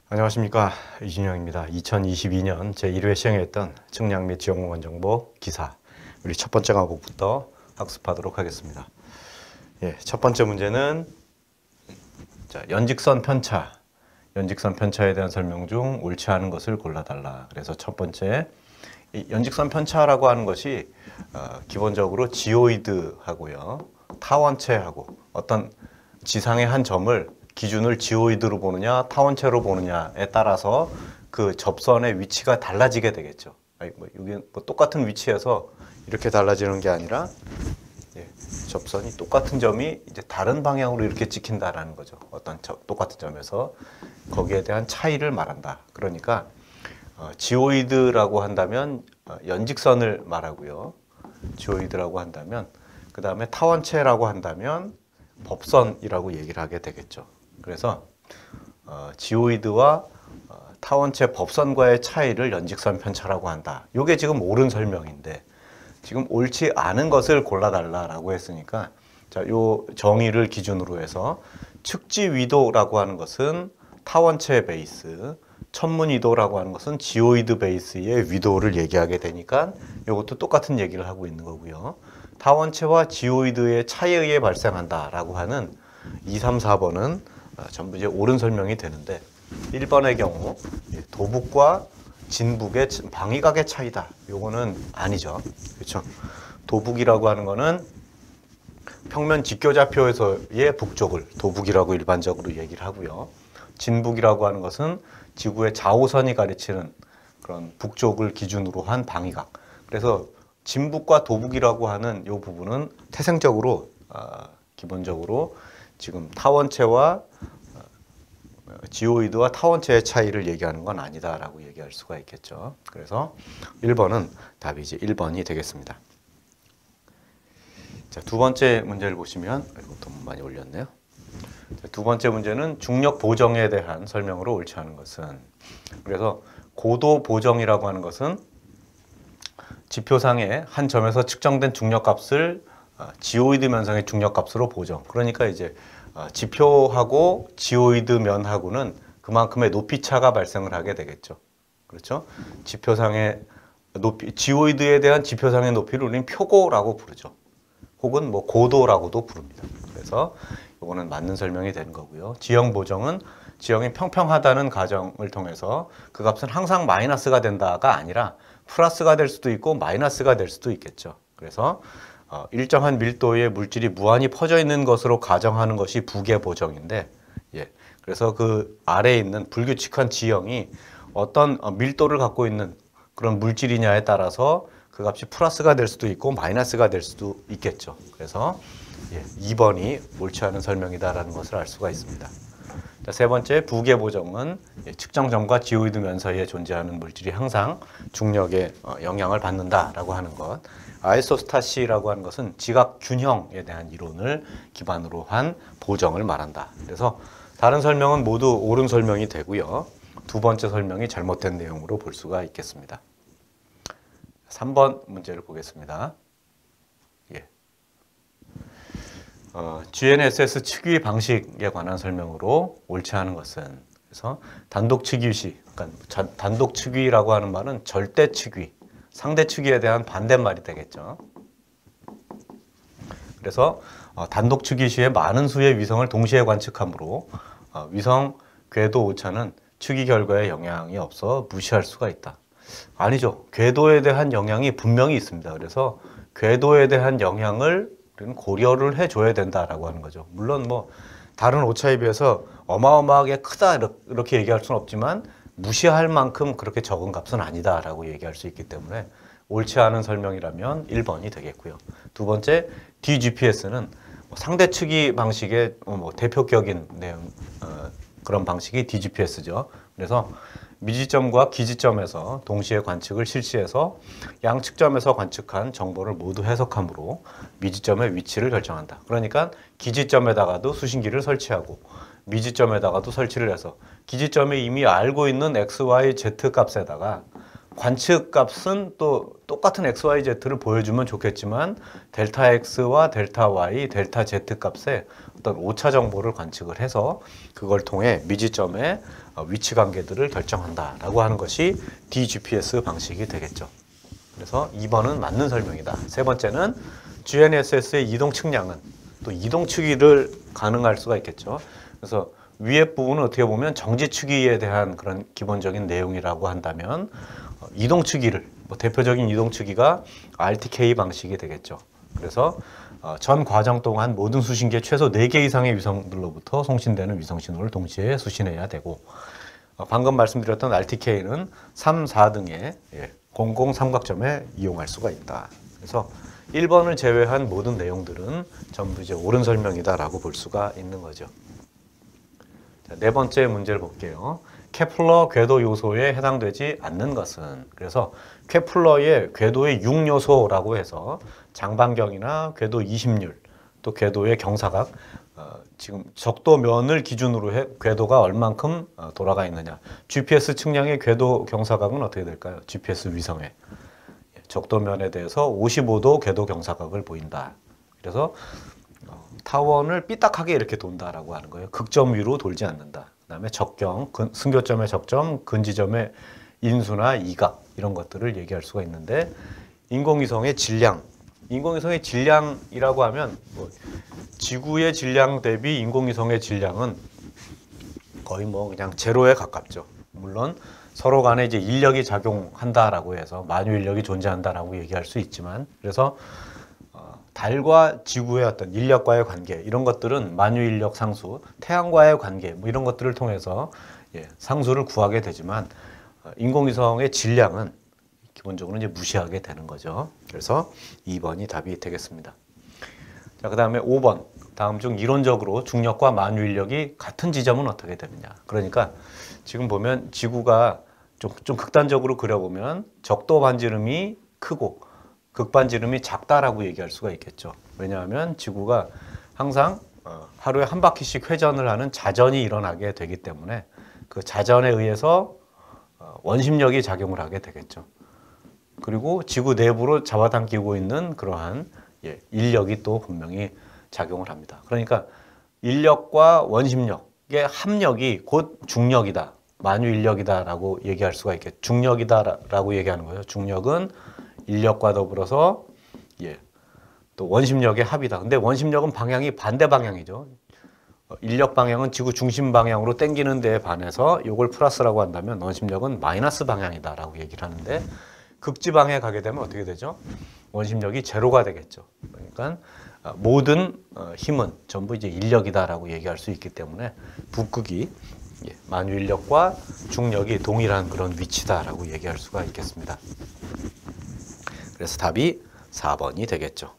안녕하십니까, 이준영입니다. 2022년 제1회 시행했던 측량 및 지역공간 정보 기사, 우리 첫 번째 과목부터 학습하도록 하겠습니다. 첫 번째 문제는 연직선 편차, 연직선 편차에 대한 설명 중 옳지 않은 것을 골라달라. 그래서 첫 번째, 이 연직선 편차라고 하는 것이 기본적으로 지오이드하고요, 타원체하고 어떤 지상의 한 점을 기준을 지오이드로 보느냐 타원체로 보느냐에 따라서 그 접선의 위치가 달라지게 되겠죠. 이게 똑같은 위치에서 이렇게 달라지는 게 아니라 접선이 똑같은 점이 이제 다른 방향으로 이렇게 찍힌다라는 거죠. 어떤 똑같은 점에서 거기에 대한 차이를 말한다. 그러니까 지오이드라고 한다면 연직선을 말하고요. 지오이드라고 한다면 그 다음에 타원체라고 한다면 법선이라고 얘기를 하게 되겠죠. 그래서 지오이드와 타원체 법선과의 차이를 연직선 편차라고 한다. 이게 지금 옳은 설명인데 지금 옳지 않은 것을 골라달라고 했으니까 요 정의를 기준으로 해서 측지위도라고 하는 것은 타원체 베이스, 천문위도라고 하는 것은 지오이드 베이스의 위도를 얘기하게 되니까 이것도 똑같은 얘기를 하고 있는 거고요. 타원체와 지오이드의 차이에 의해 발생한다라고 하는 2, 3, 4번은 전부 이제 옳은 설명이 되는데 1번의 경우 도북과 진북의 방위각의 차이다. 요거는 아니죠. 그렇죠? 도북이라고 하는 거는 평면 직교좌표에서의 북쪽을 도북이라고 일반적으로 얘기를 하고요. 진북이라고 하는 것은 지구의 좌우선이 가리치는 그런 북쪽을 기준으로 한 방위각. 그래서 진북과 도북이라고 하는 이 부분은 태생적으로 기본적으로 지금 타원체와 지오이드와 타원체의 차이를 얘기하는 건 아니다라고 얘기할 수가 있겠죠. 그래서 1번은 답이 이제 1번이 되겠습니다. 자, 두 번째 문제를 보시면 이것도 많이 올렸네요. 자, 두 번째 문제는 중력 보정에 대한 설명으로 옳지 않은 것은, 그래서 고도 보정이라고 하는 것은 지표상의 한 점에서 측정된 중력값을 지오이드 면상의 중력값으로 보정. 그러니까 이제 지표하고 지오이드 면하고는 그만큼의 높이 차가 발생을 하게 되겠죠. 그렇죠? 지표상의 높이, 지오이드에 대한 지표상의 높이를 우리는 표고라고 부르죠. 혹은 뭐 고도라고도 부릅니다. 그래서 이거는 맞는 설명이 되는 거고요. 지형 보정은 지형이 평평하다는 가정을 통해서 그 값은 항상 마이너스가 된다가 아니라 플러스가 될 수도 있고 마이너스가 될 수도 있겠죠. 그래서 일정한 밀도의 물질이 무한히 퍼져 있는 것으로 가정하는 것이 부계 보정인데, 그래서 그 아래에 있는 불규칙한 지형이 어떤 밀도를 갖고 있는 그런 물질이냐에 따라서 그 값이 플러스가 될 수도 있고 마이너스가 될 수도 있겠죠. 그래서 2번이 옳지 않은 설명이다라는 것을 알 수가 있습니다. 자, 세 번째, 부계 보정은 측정점과 지오이드 면 사이에 존재하는 물질이 항상 중력에 영향을 받는다라고 하는 것. 아이소스타시라고 하는 것은 지각 균형에 대한 이론을 기반으로 한 보정을 말한다. 그래서 다른 설명은 모두 옳은 설명이 되고요. 두 번째 설명이 잘못된 내용으로 볼 수가 있겠습니다. 3번 문제를 보겠습니다. GNSS 측위 방식에 관한 설명으로 옳지 않은 것은, 그래서 단독 측위시, 그러니까 단독 측위라고 하는 말은 절대 측위, 상대 측위에 대한 반대말이 되겠죠. 그래서 단독 측위 시에 많은 수의 위성을 동시에 관측하므로 위성 궤도 오차는 측위 결과에 영향이 없어 무시할 수가 있다. 아니죠. 궤도에 대한 영향이 분명히 있습니다. 그래서 궤도에 대한 영향을 우리는 고려를 해줘야 된다라고 하는 거죠. 물론 뭐 다른 오차에 비해서 어마어마하게 크다 이렇게 얘기할 수는 없지만 무시할 만큼 그렇게 적은 값은 아니다라고 얘기할 수 있기 때문에 옳지 않은 설명이라면 1번이 되겠고요. 두 번째, DGPS는 상대 측위 방식의 대표격인 내용, 그런 방식이 DGPS죠. 그래서 미지점과 기지점에서 동시에 관측을 실시해서 양측점에서 관측한 정보를 모두 해석함으로 미지점의 위치를 결정한다. 그러니까 기지점에다가도 수신기를 설치하고 미지점에다가도 설치를 해서 기지점에 이미 알고 있는 x, y, z 값에다가 관측 값은 또 똑같은 XYZ를 보여주면 좋겠지만 델타 X와 델타 Y, 델타 Z 값에 어떤 오차 정보를 관측을 해서 그걸 통해 미지점의 위치 관계들을 결정한다라고 하는 것이 DGPS 방식이 되겠죠. 그래서 2번은 맞는 설명이다. 세 번째는 GNSS의 이동 측량은 또 이동 추이를 가능할 수가 있겠죠. 그래서 위에 부분은 어떻게 보면 정지 추이에 대한 그런 기본적인 내용이라고 한다면 이동 추이를 대표적인 이동 추이가 RTK 방식이 되겠죠. 그래서 전 과정 동안 모든 수신기에 최소 4개 이상의 위성들로부터 송신되는 위성 신호를 동시에 수신해야 되고 방금 말씀드렸던 RTK는 3, 4 등의 00 삼각점에 이용할 수가 있다. 그래서 1번을 제외한 모든 내용들은 전부 이제 옳은 설명이다라고 볼 수가 있는 거죠. 자, 네 번째 문제를 볼게요. 케플러 궤도 요소에 해당되지 않는 것은, 그래서 케플러의 궤도의 6요소라고 해서 장반경이나 궤도 이심률, 또 궤도의 경사각, 지금 적도면을 기준으로 해 궤도가 얼만큼 돌아가 있느냐. GPS 측량의 궤도 경사각은 어떻게 될까요? GPS 위성의 적도면에 대해서 55도 궤도 경사각을 보인다. 그래서 타원을 삐딱하게 이렇게 돈다라고 하는 거예요. 극점 위로 돌지 않는다. 그다음에 적경, 승교점의 적점, 근지점의 인수나 이각 이런 것들을 얘기할 수가 있는데 인공위성의 질량, 인공위성의 질량이라고 하면 지구의 질량 대비 인공위성의 질량은 거의 그냥 제로에 가깝죠. 물론 서로 간에 이제 인력이 작용한다라고 해서 만유 인력이 존재한다라고 얘기할 수 있지만, 그래서 달과 지구의 어떤 인력과의 관계 이런 것들은 만유 인력 상수, 태양과의 관계 이런 것들을 통해서 상수를 구하게 되지만 인공위성의 질량은 기본적으로 이제 무시하게 되는 거죠. 그래서 2번이 답이 되겠습니다. 자, 그다음에 5번. 다음 중 이론적으로 중력과 만유 인력이 같은 지점은 어떻게 되느냐. 그러니까 지금 보면 지구가 좀 극단적으로 그려보면 적도 반지름이 크고 극반지름이 작다라고 얘기할 수가 있겠죠. 왜냐하면 지구가 항상 하루에 한 바퀴씩 회전을 하는 자전이 일어나게 되기 때문에 그 자전에 의해서 원심력이 작용을 하게 되겠죠. 그리고 지구 내부로 잡아당기고 있는 그러한 인력이 또 분명히 작용을 합니다. 그러니까 인력과 원심력의 합력이 곧 중력이다. 만유 인력이다라고 얘기할 수가 있겠죠. 중력이다라고 얘기하는 거예요. 중력은 인력과 더불어서 또 원심력의 합이다. 근데 원심력은 방향이 반대 방향이죠. 인력 방향은 지구 중심 방향으로 당기는 데에 반해서 이걸 플러스라고 한다면 원심력은 마이너스 방향이다라고 얘기를 하는데 극지방에 가게 되면 어떻게 되죠? 원심력이 제로가 되겠죠. 그러니까 모든 힘은 전부 이제 인력이다라고 얘기할 수 있기 때문에 북극이 만유 인력과 중력이 동일한 그런 위치다라고 얘기할 수가 있겠습니다. 그래서 답이 4번이 되겠죠.